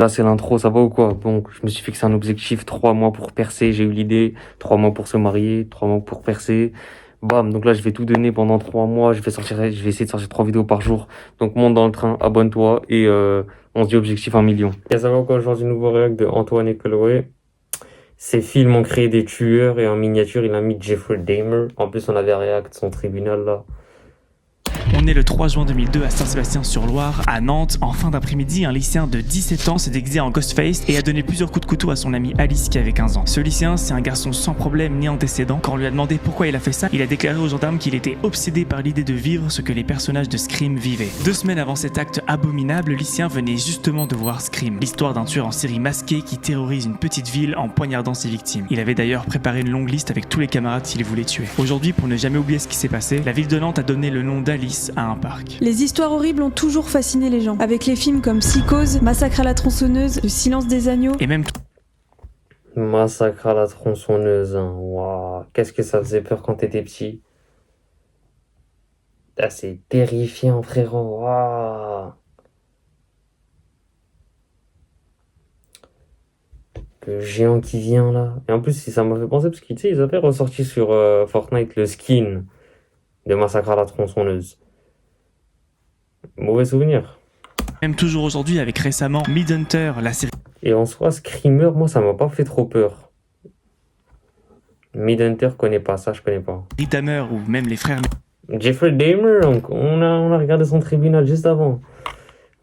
Là, c'est l'intro, ça va ou quoi? Bon, je me suis fixé un objectif, 3 mois pour percer, j'ai eu l'idée, 3 mois pour se marier, 3 mois pour percer. Bam, donc là, je vais tout donner pendant 3 mois, je vais essayer de sortir 3 vidéos par jour. Donc, monte dans le train, abonne-toi et on se dit objectif 1 million. Et ça va ou quoi? Aujourd'hui, nouveau réact de Antoine et Chloé. Ces films ont créé des tueurs et en miniature, il a mis Jeffrey Dahmer. En plus, on avait réact son tribunal là. On est le 3 juin 2002 à Saint-Sébastien-sur-Loire, à Nantes. En fin d'après-midi, un lycéen de 17 ans s'est déguisé en Ghostface et a donné plusieurs coups de couteau à son amie Alice qui avait 15 ans. Ce lycéen, c'est un garçon sans problème ni antécédent. Quand on lui a demandé pourquoi il a fait ça, il a déclaré aux gendarmes qu'il était obsédé par l'idée de vivre ce que les personnages de Scream vivaient. 2 semaines avant cet acte abominable, le lycéen venait justement de voir Scream, l'histoire d'un tueur en série masqué qui terrorise une petite ville en poignardant ses victimes. Il avait d'ailleurs préparé une longue liste avec tous les camarades qu'il voulait tuer. Aujourd'hui, pour ne jamais oublier ce qui s'est passé, la ville de Nantes a donné le nom d'Alice à un parc. Les histoires horribles ont toujours fasciné les gens, avec les films comme Psychose, Massacre à la tronçonneuse, Le silence des agneaux, Et même Massacre à la tronçonneuse, hein. Waouh, qu'est-ce que ça faisait peur quand t'étais petit. Ah, c'est terrifiant, frérot. Waouh. Le géant qui vient là. Et en plus, ça m'a fait penser parce qu'ils tu sais, ils avaient ressorti sur Fortnite le skin de Massacre à la tronçonneuse. Mauvais souvenir. Même toujours aujourd'hui avec récemment Mindhunter, la série Et en soi, Screamer, moi, ça m'a pas fait trop peur. Mindhunter, connais pas, ça, je connais pas. Dahmer ou même les frères Jeffrey Dahmer, on a regardé son tribunal juste avant.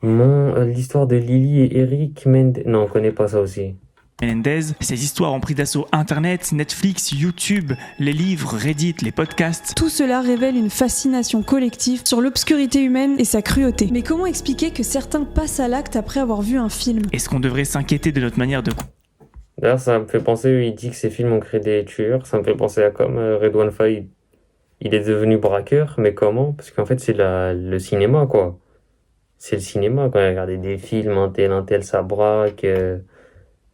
L'histoire de Lily et Eric Mendes. Non, on connaît pas ça aussi. Menendez. Ces histoires ont pris d'assaut Internet, Netflix, YouTube, les livres, Reddit, les podcasts. tout cela révèle une fascination collective sur l'obscurité humaine et sa cruauté. Mais comment expliquer que certains passent à l'acte après avoir vu un film ? Est-ce qu'on devrait s'inquiéter de notre manière de D'ailleurs, ça me fait penser, il dit que ces films ont créé des tueurs. Ça me fait penser à comme Redouane Faïd. Il est devenu braqueur, mais comment? Parce qu'en fait, c'est le cinéma, quoi. C'est le cinéma, quand il regardait des films, un tel, ça braque.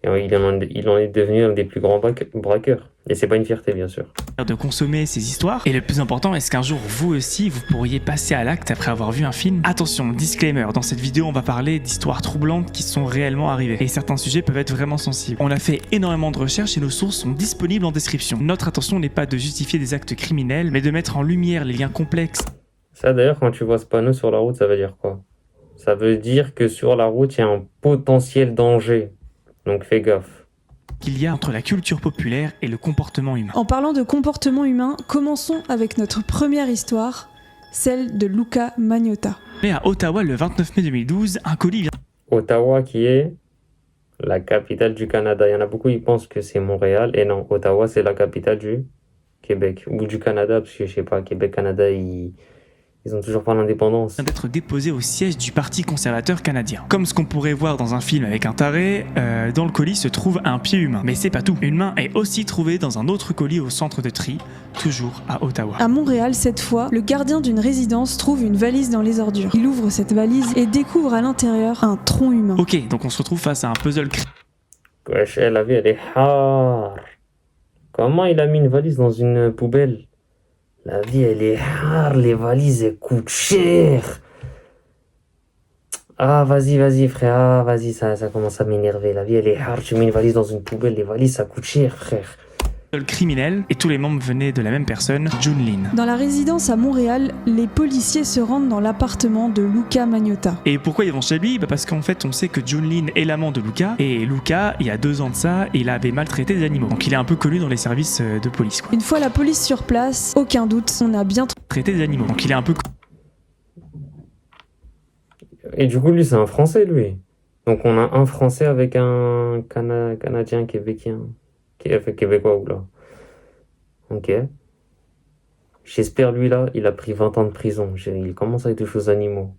Et il en est devenu un des plus grands braqueurs. Et c'est pas une fierté, bien sûr. consommer ces histoires. Et le plus important, est-ce qu'un jour, vous aussi, vous pourriez passer à l'acte après avoir vu un film ? Attention, disclaimer, dans cette vidéo, on va parler d'histoires troublantes qui sont réellement arrivées. Et certains sujets peuvent être vraiment sensibles. On a fait énormément de recherches et nos sources sont disponibles en description. Notre intention n'est pas de justifier des actes criminels, mais de mettre en lumière les liens complexes. Ça, d'ailleurs, quand tu vois ce panneau sur la route, ça veut dire quoi? Ça veut dire que sur la route, il y a un potentiel danger. Donc fais gaffe. Qu'il y a entre la culture populaire et le comportement humain. En parlant de comportement humain, commençons avec notre première histoire, celle de Luca Magnotta. Mais à Ottawa, le 29 mai 2012, un colis vient Ottawa qui est la capitale du Canada. Il y en a beaucoup qui pensent que c'est Montréal. Et non, Ottawa, c'est la capitale du Québec. Ou du Canada, parce que je sais pas, Québec, Canada, ils ont toujours pas l'indépendance. d'être déposé au siège du Parti conservateur canadien. Comme ce qu'on pourrait voir dans un film avec un taré, dans le colis se trouve un pied humain. Mais c'est pas tout. Une main est aussi trouvée dans un autre colis au centre de tri, toujours à Ottawa. À Montréal, cette fois, le gardien d'une résidence trouve une valise dans les ordures. Il ouvre cette valise et découvre à l'intérieur un tronc humain. Ok, donc on se retrouve face à un puzzle Wesh, la vie, elle est hard. Comment il a mis une valise dans une poubelle? La vie, elle est hard. Les valises, elles coûtent cher. Ah, vas-y, frère. Ah, vas-y, ça commence à m'énerver. La vie, elle est hard. Tu mets une valise dans une poubelle. Les valises, ça coûte cher, frère. criminel et tous les membres venaient de la même personne, Jun Lin. Dans la résidence à Montréal, les policiers se rendent dans l'appartement de Luca Magnotta. Et pourquoi ils vont chez lui ? Parce qu'en fait, on sait que Jun Lin est l'amant de Luca, et Luca, il y a 2 ans de ça, il avait maltraité des animaux. Donc il est un peu connu dans les services de police, quoi. Une fois la police sur place, aucun doute, on a bien Traité des animaux. Donc il est un peu Et du coup, lui, c'est un Français, lui. Donc on a un Français avec un Canadien, Québécois, oula. Ok. J'espère, lui, là, il a pris 20 ans de prison. Il commence avec des choses animaux.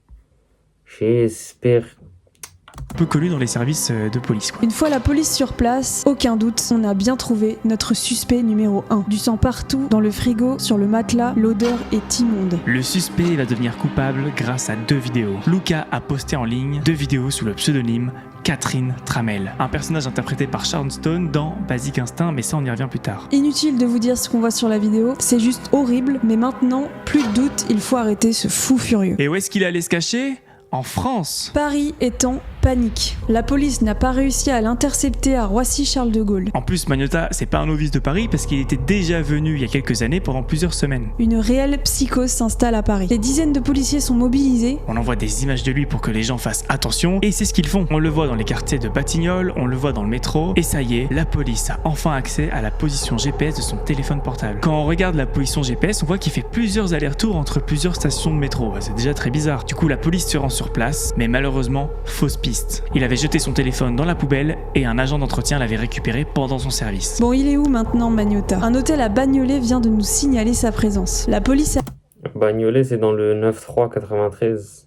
J'espère... peu connu dans les services de police, quoi. Une fois la police sur place, aucun doute, on a bien trouvé notre suspect numéro 1. Du sang partout, dans le frigo, sur le matelas, l'odeur est immonde. Le suspect va devenir coupable grâce à 2 vidéos. Luca a posté en ligne 2 vidéos sous le pseudonyme Catherine Tramel, un personnage interprété par Sharon Stone dans Basic Instinct, mais ça on y revient plus tard. Inutile de vous dire ce qu'on voit sur la vidéo, c'est juste horrible, mais maintenant, plus de doute, il faut arrêter ce fou furieux. Et où est-ce qu'il allait se cacher ? En France. Paris étant panique. La police n'a pas réussi à l'intercepter à Roissy-Charles de Gaulle. En plus, Magnotta, c'est pas un novice de Paris parce qu'il était déjà venu il y a quelques années pendant plusieurs semaines. Une réelle psychose s'installe à Paris. Des dizaines de policiers sont mobilisés. On envoie des images de lui pour que les gens fassent attention, et c'est ce qu'ils font. On le voit dans les quartiers de Batignolles, on le voit dans le métro, et ça y est, la police a enfin accès à la position GPS de son téléphone portable. Quand on regarde la position GPS, on voit qu'il fait plusieurs allers-retours entre plusieurs stations de métro. C'est déjà très bizarre. Du coup, la police se rend sur place, mais malheureusement, fausse piste. Il avait jeté son téléphone dans la poubelle et un agent d'entretien l'avait récupéré pendant son service. Bon, il est où maintenant, Magnotta? Un hôtel à Bagnolet vient de nous signaler sa présence. La police Bagnolet, c'est dans le 9-3-93.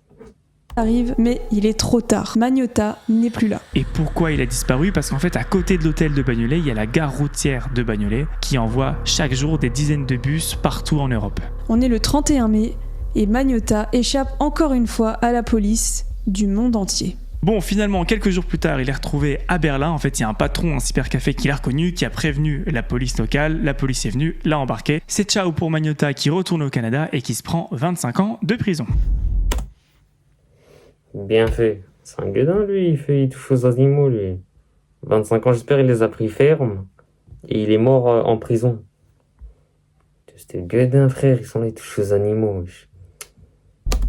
arrive, mais il est trop tard. Magnotta n'est plus là. Et pourquoi il a disparu? Parce qu'en fait, à côté de l'hôtel de Bagnolet, il y a la gare routière de Bagnolet qui envoie chaque jour des dizaines de bus partout en Europe. On est le 31 mai et Magnotta échappe encore une fois à la police du monde entier. Bon, finalement, quelques jours plus tard, il est retrouvé à Berlin. En fait, il y a un patron, un cybercafé qui l'a reconnu, qui a prévenu la police locale. La police est venue, l'a embarqué. C'est ciao pour Magnotta qui retourne au Canada et qui se prend 25 ans de prison. Bien fait. C'est un gueudin, lui. Il touche aux animaux, lui. 25 ans, j'espère, il les a pris ferme. Et il est mort en prison. C'était gueudin, frère. Ils sont là, ils touchent aux animaux.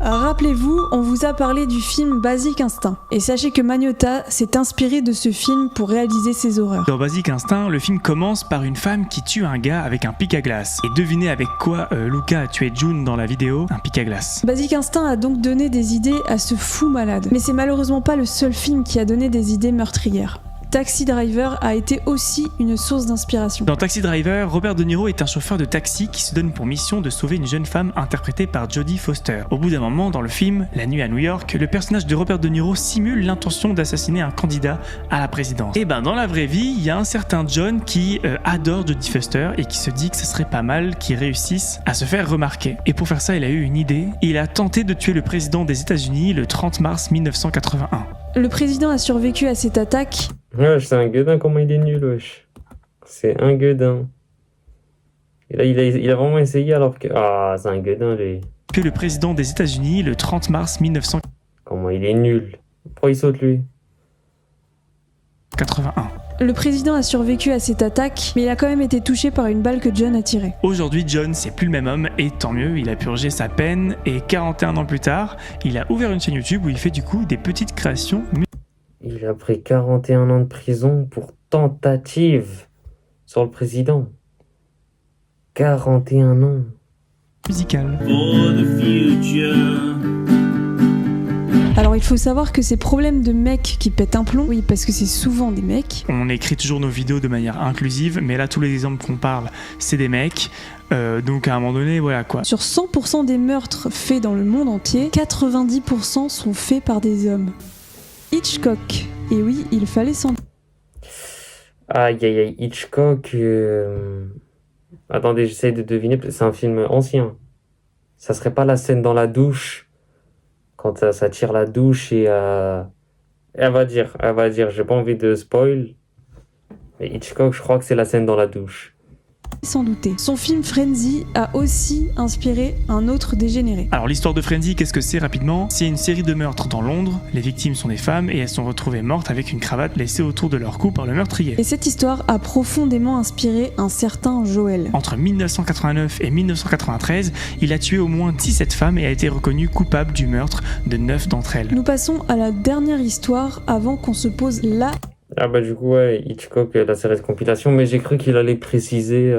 Rappelez-vous, on vous a parlé du film Basic Instinct. Et sachez que Magnotta s'est inspiré de ce film pour réaliser ses horreurs. Dans Basic Instinct, le film commence par une femme qui tue un gars avec un pic à glace. Et devinez avec quoi Luca a tué June dans la vidéo? Un pic à glace. Basic Instinct a donc donné des idées à ce fou malade. Mais c'est malheureusement pas le seul film qui a donné des idées meurtrières. Taxi Driver a été aussi une source d'inspiration. Dans Taxi Driver, Robert De Niro est un chauffeur de taxi qui se donne pour mission de sauver une jeune femme interprétée par Jodie Foster. Au bout d'un moment, dans le film La nuit à New York, le personnage de Robert De Niro simule l'intention d'assassiner un candidat à la présidence. Et ben dans la vraie vie, il y a un certain John qui adore Jodie Foster et qui se dit que ce serait pas mal qu'il réussisse à se faire remarquer. Et pour faire ça, il a eu une idée. Il a tenté de tuer le président des États-Unis le 30 mars 1981. Le président a survécu à cette attaque. Wesh, c'est un gueudin, comment il est nul, wesh. C'est un gueudin. Et là, il a vraiment essayé alors que... Ah, c'est un gueudin, lui. Que le président des États-Unis le 30 mars 1981. Comment il est nul. Pourquoi il saute, lui? Le président a survécu à cette attaque, mais il a quand même été touché par une balle que John a tirée. Aujourd'hui, John, c'est plus le même homme, et tant mieux, il a purgé sa peine, et 41 ans plus tard, il a ouvert une chaîne YouTube où il fait du coup des petites créations. Il a pris 41 ans de prison pour tentative sur le président. 41 ans. Musicales. Alors il faut savoir que ces problèmes de mecs qui pètent un plomb, oui parce que c'est souvent des mecs. On écrit toujours nos vidéos de manière inclusive, mais là tous les exemples qu'on parle, c'est des mecs. Donc à un moment donné, voilà quoi. Sur 100% des meurtres faits dans le monde entier, 90% sont faits par des hommes. Hitchcock. Et oui, il fallait s'en... Aïe aïe aïe, Hitchcock... Attendez, j'essaie de deviner, c'est un film ancien. Ça serait pas la scène dans la douche, quand ça tire la douche et... Elle va dire, j'ai pas envie de spoil. Mais Hitchcock, je crois que c'est la scène dans la douche. Sans douter. Son film Frenzy a aussi inspiré un autre dégénéré. Alors l'histoire de Frenzy, qu'est-ce que c'est rapidement? C'est une série de meurtres dans Londres, les victimes sont des femmes et elles sont retrouvées mortes avec une cravate laissée autour de leur cou par le meurtrier. Et cette histoire a profondément inspiré un certain Joël. Entre 1989 et 1993, il a tué au moins 17 femmes et a été reconnu coupable du meurtre de 9 d'entre elles. Nous passons à la dernière histoire avant qu'on se pose la... Ah bah du coup ouais, Hitchcock, la série de compilation, mais j'ai cru qu'il allait préciser...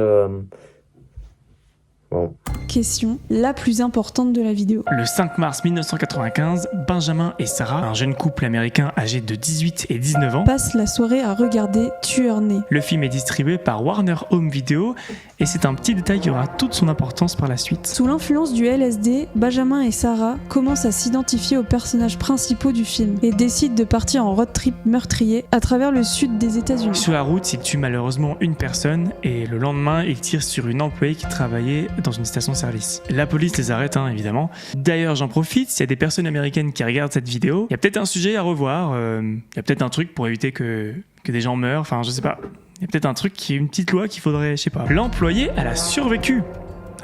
Bon. question la plus importante de la vidéo. Le 5 mars 1995, Benjamin et Sarah, un jeune couple américain âgé de 18 et 19 ans, Passe la soirée à regarder Tueur né. Le film est distribué par Warner Home Video et c'est un petit détail qui aura toute son importance par la suite. Sous l'influence du LSD, Benjamin et Sarah commencent à s'identifier aux personnages principaux du film et décident de partir en road trip meurtrier à travers le sud des États-Unis. Sur la route, ils tuent malheureusement une personne et le lendemain, ils tirent sur une employée qui travaillait dans une station-service. La police les arrête, évidemment. D'ailleurs, j'en profite, s'il y a des personnes américaines qui regardent cette vidéo, il y a peut-être un sujet à revoir, il y a peut-être un truc pour éviter que des gens meurent, enfin je sais pas. Il y a peut-être un truc, une petite loi qu'il faudrait, je sais pas. L'employée, elle a survécu.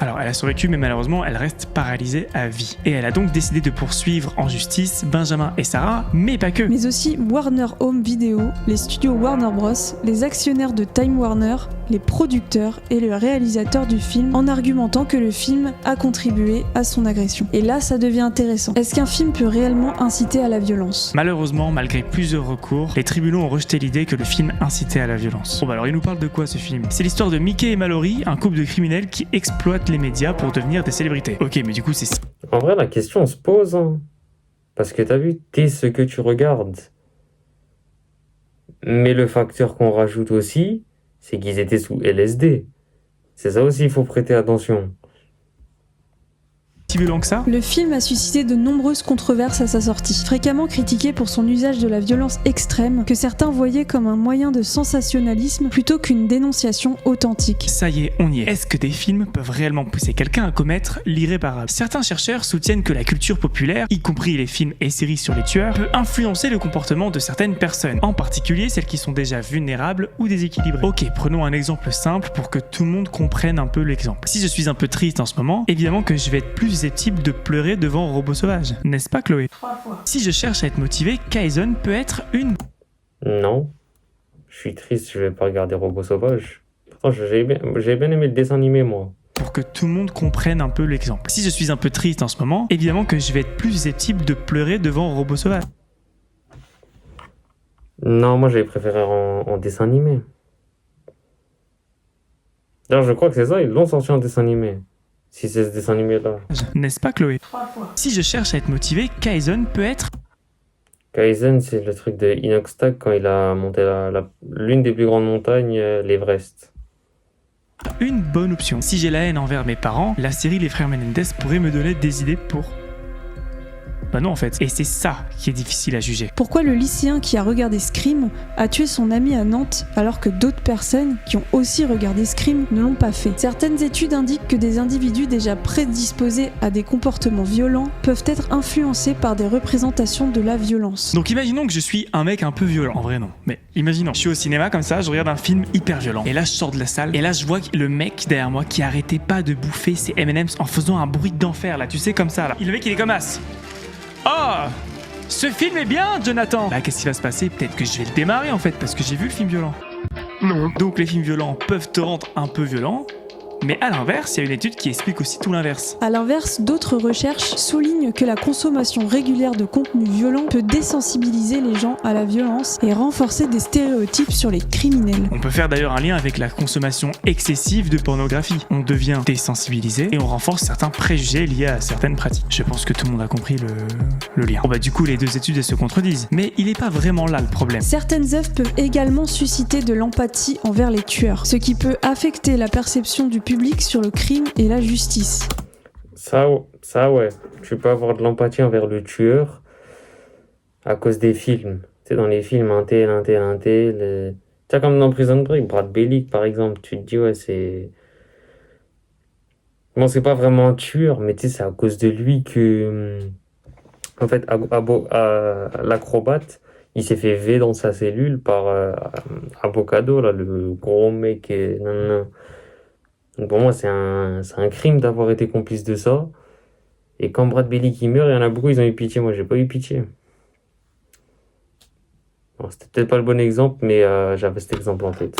Alors elle a survécu, mais malheureusement elle reste paralysée à vie. Et elle a donc décidé de poursuivre en justice Benjamin et Sarah, mais pas que. Mais aussi Warner Home Video, les studios Warner Bros, les actionnaires de Time Warner, les producteurs et le réalisateur du film, en argumentant que le film a contribué à son agression. Et là, ça devient intéressant. Est-ce qu'un film peut réellement inciter à la violence ? Malheureusement, malgré plusieurs recours, les tribunaux ont rejeté l'idée que le film incitait à la violence. Bon bah alors il nous parle de quoi ce film ? C'est l'histoire de Mickey et Mallory, un couple de criminels qui exploitent les médias pour devenir des célébrités. Ok, mais du coup c'est... En vrai, la question se pose, hein. Parce que t'as vu, t'es ce que tu regardes. Mais le facteur qu'on rajoute aussi, c'est qu'ils étaient sous LSD. C'est ça aussi, il faut prêter attention. Si violent que ça ? Le film a suscité de nombreuses controverses à sa sortie, fréquemment critiqué pour son usage de la violence extrême, que certains voyaient comme un moyen de sensationnalisme plutôt qu'une dénonciation authentique. Ça y est, on y est. Est-ce que des films peuvent réellement pousser quelqu'un à commettre l'irréparable ? Certains chercheurs soutiennent que la culture populaire, y compris les films et séries sur les tueurs, peut influencer le comportement de certaines personnes, en particulier celles qui sont déjà vulnérables ou déséquilibrées. Ok, prenons un exemple simple pour que tout le monde comprenne un peu l'exemple. Si je suis un peu triste en ce moment, évidemment que je vais être plus susceptible de pleurer devant Robot Sauvage, n'est-ce pas Chloé ? 3 fois. Si je cherche à être motivé, Kaizen peut être une... Non. Je suis triste, je vais pas regarder Robot Sauvage. Pourtant, j'ai bien aimé le dessin animé, moi. Pour que tout le monde comprenne un peu l'exemple. Si je suis un peu triste en ce moment, évidemment que je vais être plus susceptible de pleurer devant Robot Sauvage. Non, moi, j'avais préféré en dessin animé. D'ailleurs, je crois que c'est ça, ils l'ont sorti en dessin animé. Si c'est ce dessin animé-là. N'est-ce pas Chloé ? 3 fois. Si je cherche à être motivé, Kaizen peut être... Kaizen, c'est le truc de Inox Tag quand il a monté l'une des plus grandes montagnes, l'Everest. une bonne option. Si j'ai la haine envers mes parents, la série Les Frères Menendez pourrait me donner des idées pour... Bah non en fait, et c'est ça qui est difficile à juger. Pourquoi le lycéen qui a regardé Scream a tué son ami à Nantes alors que d'autres personnes qui ont aussi regardé Scream ne l'ont pas fait ? Certaines études indiquent que des individus déjà prédisposés à des comportements violents peuvent être influencés par des représentations de la violence. Donc imaginons que je suis un mec un peu violent. En vrai non, mais imaginons, je suis au cinéma comme ça, je regarde un film hyper violent. Et là je sors de la salle, et là je vois le mec derrière moi qui arrêtait pas de bouffer ses M&M's en faisant un bruit d'enfer là, tu sais comme ça là. Et le mec il est comme as. Oh, ce film est bien, Jonathan. Bah, qu'est-ce qui va se passer ? Peut-être que je vais le démarrer en fait, parce que j'ai vu le film violent. Non. Donc les films violents peuvent te rendre un peu violent, mais à l'inverse, il y a une étude qui explique aussi tout l'inverse. À l'inverse, d'autres recherches soulignent que la consommation régulière de contenus violents peut désensibiliser les gens à la violence et renforcer des stéréotypes sur les criminels. On peut faire d'ailleurs un lien avec la consommation excessive de pornographie. On devient désensibilisé et on renforce certains préjugés liés à certaines pratiques. Je pense que tout le monde a compris le lien. Bon bah du coup les deux études elles se contredisent, mais il n'est pas vraiment là le problème. Certaines œuvres peuvent également susciter de l'empathie envers les tueurs, ce qui peut affecter la perception du public sur le crime et la justice. Ça ouais, tu peux avoir de l'empathie envers le tueur à cause des films. Tu sais, dans les films, un tel. Tu sais, comme dans Prison Break, Brad Bellick par exemple, tu te dis ouais, c'est... Bon, c'est pas vraiment un tueur, mais tu sais, c'est à cause de lui que... En fait, l'acrobate, il s'est fait V dans sa cellule par Avocado, là, le gros mec. Non. Donc pour moi, c'est un crime d'avoir été complice de ça. Et quand Brad Bellick il meurt, il y en a beaucoup, ils ont eu pitié. Moi, j'ai pas eu pitié. Bon, c'était peut-être pas le bon exemple, mais j'avais cet exemple en tête.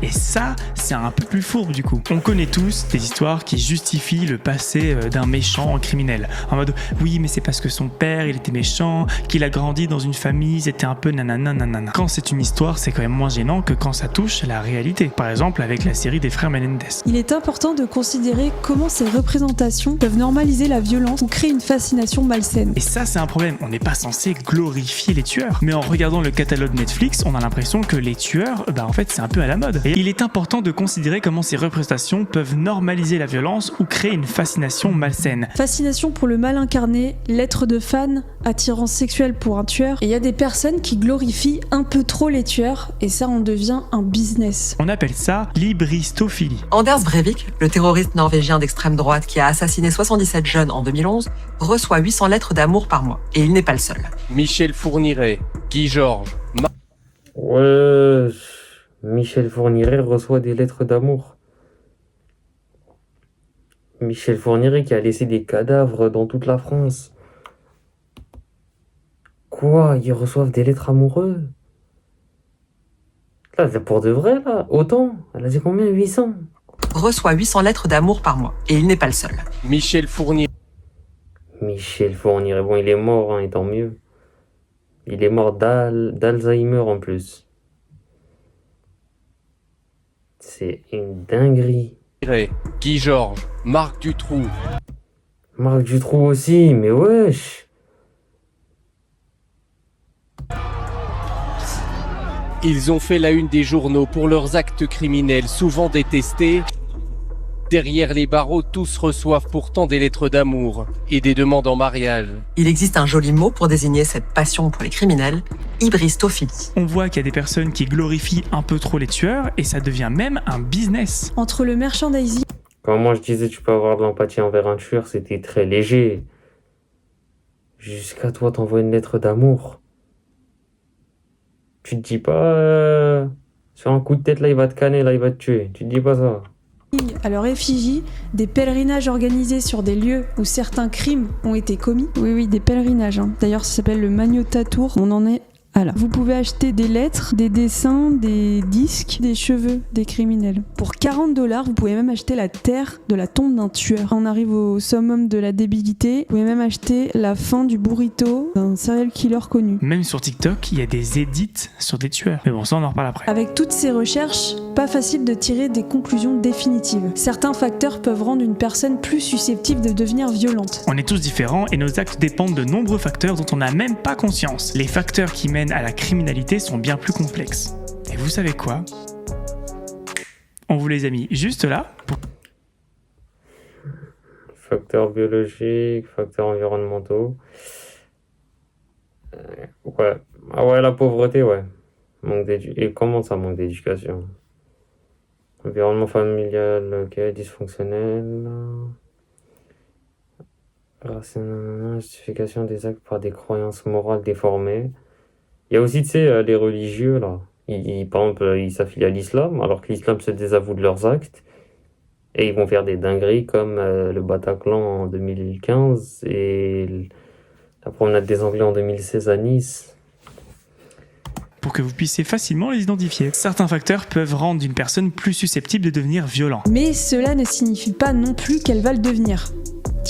Et ça, c'est un peu plus fourbe du coup. On connaît tous des histoires qui justifient le passé d'un méchant criminel. En mode, oui, mais c'est parce que son père, il était méchant, qu'il a grandi dans une famille, c'était un peu nanana. Quand c'est une histoire, c'est quand même moins gênant que quand ça touche la réalité. Par exemple, avec la série des Frères Menendez. Il est important de considérer comment ces représentations peuvent normaliser la violence ou créer une fascination malsaine. Et ça, c'est un problème. On n'est pas censé glorifier les tueurs. Mais en regardant le catalogue Netflix, on a l'impression que les tueurs, bah en fait, c'est un peu à la mode. Et il est important de considérer comment ces représentations peuvent normaliser la violence ou créer une fascination malsaine. Fascination pour le mal incarné, l'être de fan, attirance sexuelle pour un tueur. Et il y a des personnes qui glorifient un peu trop les tueurs, et ça en devient un business. On appelle ça l'hybristophilie. Anders Breivik, le terroriste norvégien d'extrême droite qui a assassiné 77 jeunes en 2011, reçoit 800 lettres d'amour par mois. Et il n'est pas le seul. Michel Fourniret, Guy Georges, Ouais... Michel Fourniret reçoit des lettres d'amour. Michel Fourniret qui a laissé des cadavres dans toute la France. Quoi? Ils reçoivent des lettres amoureux? Là, c'est pour de vrai, là? Autant? Elle a dit combien? 800? Reçoit 800 lettres d'amour par mois. Et il n'est pas le seul. Michel Fourniret. Michel Fourniret, bon, il est mort, hein, et tant mieux. Il est mort d'Alzheimer en plus. C'est une dinguerie. Guy Georges. Marc Dutroux. Marc Dutroux aussi, mais wesh. Ils ont fait la une des journaux pour leurs actes criminels souvent détestés. Derrière les barreaux, tous reçoivent pourtant des lettres d'amour et des demandes en mariage. Il existe un joli mot pour désigner cette passion pour les criminels, hybristophilie. On voit qu'il y a des personnes qui glorifient un peu trop les tueurs et ça devient même un business. Entre le merchandising Quand moi je disais tu peux avoir de l'empathie envers un tueur, c'était très léger. Jusqu'à toi t'envoies une lettre d'amour. Tu te dis pas sur un coup de tête là il va te canner, là il va te tuer. Tu te dis pas ça. à leur effigie, des pèlerinages organisés sur des lieux où certains crimes ont été commis. Oui, des pèlerinages. D'ailleurs, ça s'appelle le Magnota Tour. On en est à là. Vous pouvez acheter des lettres, des dessins, des disques, des cheveux des criminels. Pour 40$, vous pouvez même acheter la terre de la tombe d'un tueur. On arrive au summum de la débilité. Vous pouvez même acheter la fin du burrito d'un serial killer connu. Même sur TikTok, il y a des edits sur des tueurs. Mais bon, ça on en reparle après. Avec toutes ces recherches, pas facile de tirer des conclusions définitives. Certains facteurs peuvent rendre une personne plus susceptible de devenir violente. On est tous différents et nos actes dépendent de nombreux facteurs dont on n'a même pas conscience. Les facteurs qui mènent à la criminalité sont bien plus complexes. Et vous savez quoi? On vous les a mis juste là pour... Facteurs biologiques, facteurs environnementaux. Ouais. Ah ouais, la pauvreté, ouais. Et comment ça manque d'éducation? Environnement familial, ok, dysfonctionnel. Justification des actes par des croyances morales déformées. Il y a aussi, tu sais, les religieux, là. Par exemple, ils s'affilient à l'islam, alors que l'islam se désavoue de leurs actes. Et ils vont faire des dingueries comme le Bataclan en 2015 et la promenade des Anglais en 2016 à Nice. Pour que vous puissiez facilement les identifier. Certains facteurs peuvent rendre une personne plus susceptible de devenir violent. Mais cela ne signifie pas non plus qu'elle va le devenir.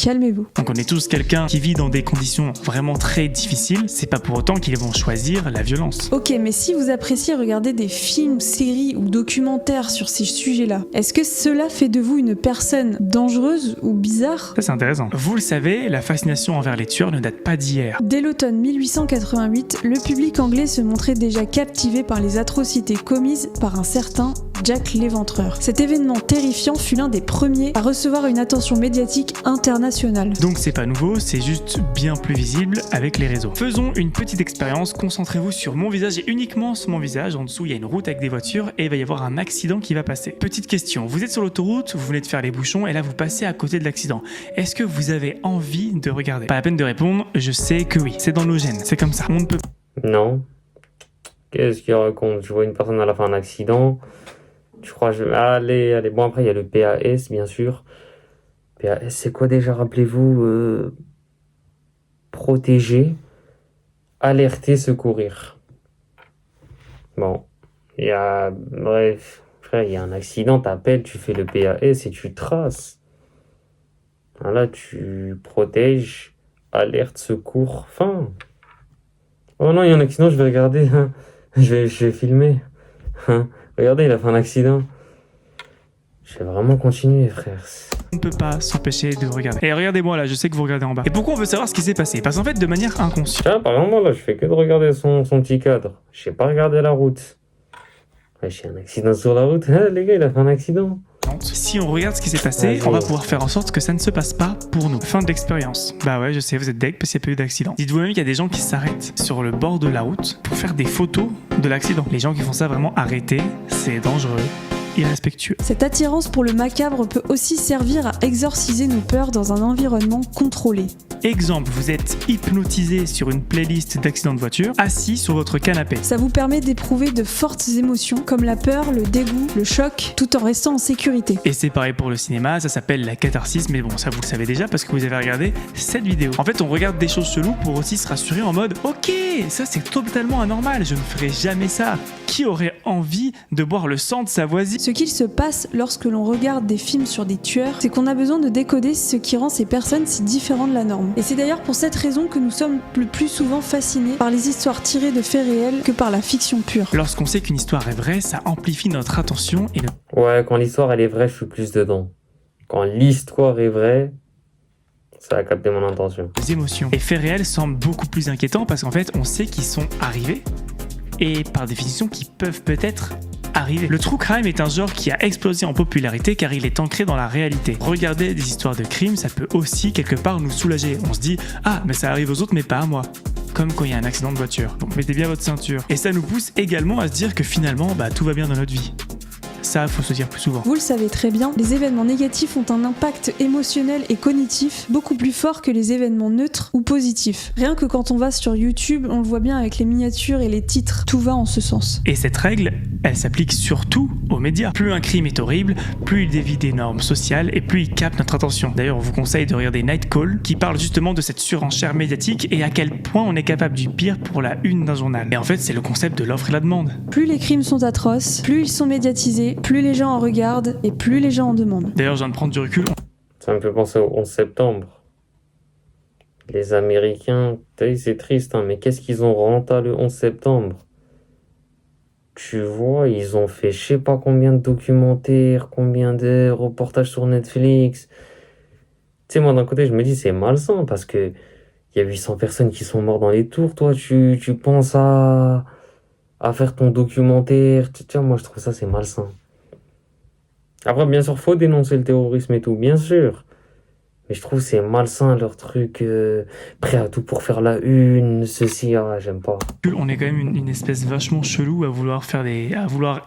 Calmez-vous. On connaît tous quelqu'un qui vit dans des conditions vraiment très difficiles, c'est pas pour autant qu'ils vont choisir la violence. Ok, mais si vous appréciez regarder des films, séries ou documentaires sur ces sujets-là, est-ce que cela fait de vous une personne dangereuse ou bizarre? Ça c'est intéressant. Vous le savez, la fascination envers les tueurs ne date pas d'hier. Dès l'automne 1888, le public anglais se montrait déjà captivé par les atrocités commises par un certain Jack l'Éventreur. Cet événement terrifiant fut l'un des premiers à recevoir une attention médiatique internationale. Donc c'est pas nouveau, c'est juste bien plus visible avec les réseaux. Faisons une petite expérience, concentrez-vous sur mon visage et uniquement sur mon visage. En dessous, il y a une route avec des voitures et il va y avoir un accident qui va passer. Petite question, vous êtes sur l'autoroute, vous venez de faire les bouchons et là vous passez à côté de l'accident. Est-ce que vous avez envie de regarder? Pas la peine de répondre, je sais que oui, c'est dans nos gènes, c'est comme ça. On ne peut Non. Qu'est-ce qu'il raconte? Je vois une personne à la fin d'un accident. Je crois Allez. Bon, après, il y a le PAS, bien sûr. PAS, c'est quoi déjà? Rappelez-vous. Protéger, alerter, secourir. Bon. Bref. Frère, il y a un accident, t'appelles, tu fais le PAS et tu traces. Là, tu protèges, alerte, secours, fin. Oh non, il y a un accident, je vais regarder. Je vais filmer. Regardez, il a fait un accident. Je vais vraiment continuer, frère. On ne peut pas s'empêcher de regarder. Et regardez-moi là, je sais que vous regardez en bas. Et pourquoi on veut savoir ce qui s'est passé? Parce qu'en fait, de manière inconsciente. Tiens, par exemple, moi, là, je fais que de regarder son petit cadre. Je sais pas regarder la route. Ouais, j'ai un accident sur la route. Les gars, il a fait un accident. Si on regarde ce qui s'est passé, on va pouvoir faire en sorte que ça ne se passe pas pour nous. Fin de l'expérience. Bah ouais, je sais, vous êtes deg parce qu'il n'y a pas eu d'accident. Dites-vous même qu'il y a des gens qui s'arrêtent sur le bord de la route pour faire des photos de l'accident. Les gens qui font ça vraiment arrêter, c'est dangereux. irrespectueux. Cette attirance pour le macabre peut aussi servir à exorciser nos peurs dans un environnement contrôlé. Exemple, vous êtes hypnotisé sur une playlist d'accidents de voiture, assis sur votre canapé. Ça vous permet d'éprouver de fortes émotions comme la peur, le dégoût, le choc, tout en restant en sécurité. Et c'est pareil pour le cinéma, ça s'appelle la catharsis, mais bon, ça vous le savez déjà parce que vous avez regardé cette vidéo. En fait, on regarde des choses cheloues pour aussi se rassurer en mode « Ok, ça c'est totalement anormal, je ne ferai jamais ça ». Qui aurait envie de boire le sang de sa voisine ? Ce qu'il se passe lorsque l'on regarde des films sur des tueurs, c'est qu'on a besoin de décoder ce qui rend ces personnes si différentes de la norme. Et c'est d'ailleurs pour cette raison que nous sommes le plus souvent fascinés par les histoires tirées de faits réels que par la fiction pure. Lorsqu'on sait qu'une histoire est vraie, ça amplifie notre attention et Ouais, quand l'histoire elle est vraie, je suis plus dedans. Quand l'histoire est vraie, ça a capté mon intention. nos émotions. Les faits réels semblent beaucoup plus inquiétants parce qu'en fait, on sait qu'ils sont arrivés et par définition qu'ils peuvent peut-être arriver. Le true crime est un genre qui a explosé en popularité car il est ancré dans la réalité. Regarder des histoires de crimes, ça peut aussi quelque part nous soulager. On se dit « Ah, mais ça arrive aux autres mais pas à moi ». Comme quand il y a un accident de voiture. Donc mettez bien votre ceinture. Et ça nous pousse également à se dire que finalement, tout va bien dans notre vie. Ça, faut se dire plus souvent. Vous le savez très bien, les événements négatifs ont un impact émotionnel et cognitif beaucoup plus fort que les événements neutres ou positifs. Rien que quand on va sur YouTube, on le voit bien avec les miniatures et les titres, tout va en ce sens. Et cette règle, elle s'applique surtout aux médias. Plus un crime est horrible, plus il dévie des normes sociales et plus il capte notre attention. D'ailleurs, on vous conseille de regarder Night Call, qui parle justement de cette surenchère médiatique et à quel point on est capable du pire pour la une d'un journal. Et en fait, c'est le concept de l'offre et la demande. Plus les crimes sont atroces, plus ils sont médiatisés, plus les gens en regardent et plus les gens en demandent. D'ailleurs, je viens de prendre du recul. Ça me fait penser au 11 septembre. Les Américains, t'as vu, c'est triste, mais qu'est-ce qu'ils ont renté le 11 septembre? Tu vois, ils ont fait je sais pas combien de documentaires, combien de reportages sur Netflix. Tu sais, moi d'un côté, je me dis c'est malsain parce que il y a 800 personnes qui sont mortes dans les tours. Toi, tu penses à faire ton documentaire. Tiens, moi je trouve ça c'est malsain. Après, bien sûr, faut dénoncer le terrorisme et tout, bien sûr. Mais je trouve que c'est malsain leur truc, prêt à tout pour faire la une, ceci, j'aime pas. On est quand même une espèce vachement chelou à vouloir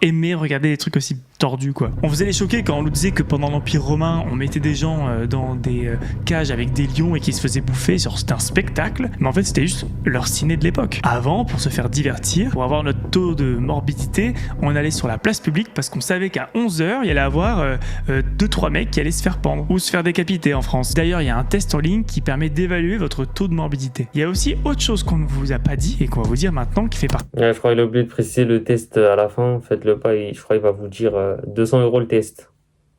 aimer regarder des trucs aussi tordus, quoi. On faisait les choquer quand on nous disait que pendant l'Empire romain, on mettait des gens dans des cages avec des lions et qu'ils se faisaient bouffer. C'était un spectacle, mais en fait, c'était juste leur ciné de l'époque. Avant, pour se faire divertir, pour avoir notre taux de morbidité, on allait sur la place publique parce qu'on savait qu'à 11h, il y allait avoir 2-3 mecs qui allaient se faire pendre ou se faire décapiter en France. D'ailleurs, il y a un test en ligne qui permet d'évaluer votre taux de morbidité. Il y a aussi autre chose qu'on ne vous a pas dit et qu'on va vous dire maintenant qui fait partie. Ouais, je crois qu'il a oublié de préciser le test à la fin. Faites-le pas, je crois qu'il va vous dire 200 € le test.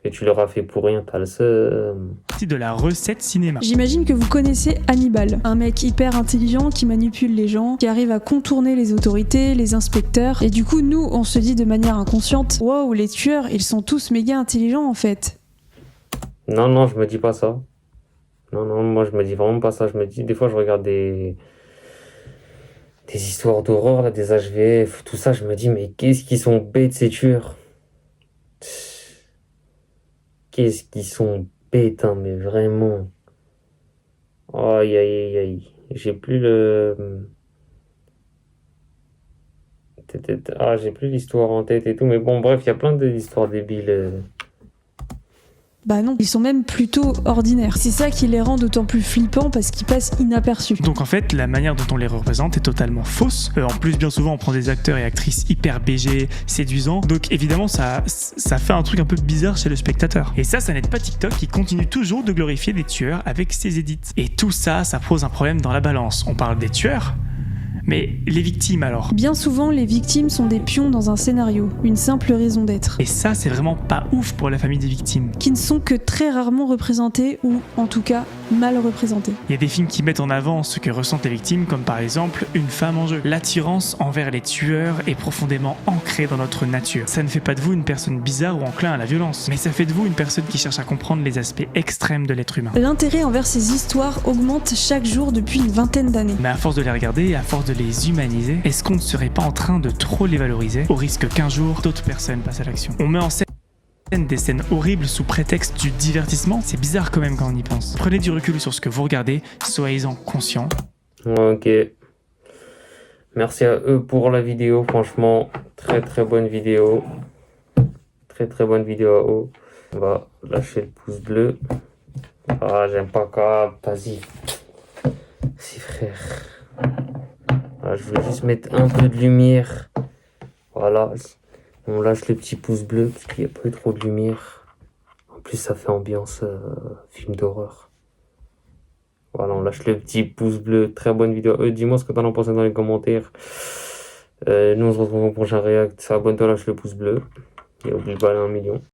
Et tu l'auras fait pour rien, t'as le seum. De la recette cinéma. J'imagine que vous connaissez Hannibal, un mec hyper intelligent qui manipule les gens, qui arrive à contourner les autorités, les inspecteurs. Et du coup, nous, on se dit de manière inconsciente, wow, les tueurs, ils sont tous méga intelligents en fait. Non, je me dis pas ça. Non, moi je me dis vraiment pas ça. Je me dis, des fois je regarde des histoires d'horreur, là, des HVF, tout ça, je me dis, mais qu'est-ce qu'ils sont bêtes ces tueurs. Qu'est-ce qu'ils sont bêtes, mais vraiment. Aïe. J'ai plus j'ai plus l'histoire en tête et tout. Mais bon, bref, il y a plein d'histoires débiles. Bah non, ils sont même plutôt ordinaires. C'est ça qui les rend d'autant plus flippants parce qu'ils passent inaperçus. Donc en fait, la manière dont on les représente est totalement fausse. En plus, bien souvent, on prend des acteurs et actrices hyper BG, séduisants. Donc évidemment, ça fait un truc un peu bizarre chez le spectateur. Et ça n'aide pas TikTok qui continue toujours de glorifier des tueurs avec ses edits. Et tout ça, ça pose un problème dans la balance. On parle des tueurs, mais les victimes alors? Bien souvent, les victimes sont des pions dans un scénario, une simple raison d'être. Et ça, c'est vraiment pas ouf pour la famille des victimes. Qui ne sont que très rarement représentées, ou en tout cas, mal représentées. Il y a des films qui mettent en avant ce que ressentent les victimes, comme par exemple Une femme en jeu. L'attirance envers les tueurs est profondément ancrée dans notre nature. Ça ne fait pas de vous une personne bizarre ou enclin à la violence, mais ça fait de vous une personne qui cherche à comprendre les aspects extrêmes de l'être humain. L'intérêt envers ces histoires augmente chaque jour depuis une vingtaine d'années. Mais à force de les regarder et à force de les humaniser, est-ce qu'on ne serait pas en train de trop les valoriser au risque qu'un jour d'autres personnes passent à l'action? On met en scène des scènes horribles sous prétexte du divertissement. C'est bizarre quand même quand on y pense. Prenez du recul sur ce que vous regardez, soyez-en conscients. Ok. Merci à eux pour la vidéo, franchement, très bonne vidéo. très bonne vidéo à eau. On va lâcher le pouce bleu. Ah, j'aime pas Cap, vas-y. Si frère. Voilà, je voulais juste mettre un peu de lumière. Voilà. On lâche le petit pouce bleu parce qu'il n'y a pas eu trop de lumière. En plus, ça fait ambiance film d'horreur. Voilà, on lâche le petit pouce bleu. Très bonne vidéo. Dis-moi ce que t'en as pensé dans les commentaires. Nous, on se retrouve au prochain react. Abonne-toi, lâche le pouce bleu. Et oublie pas les 1 million.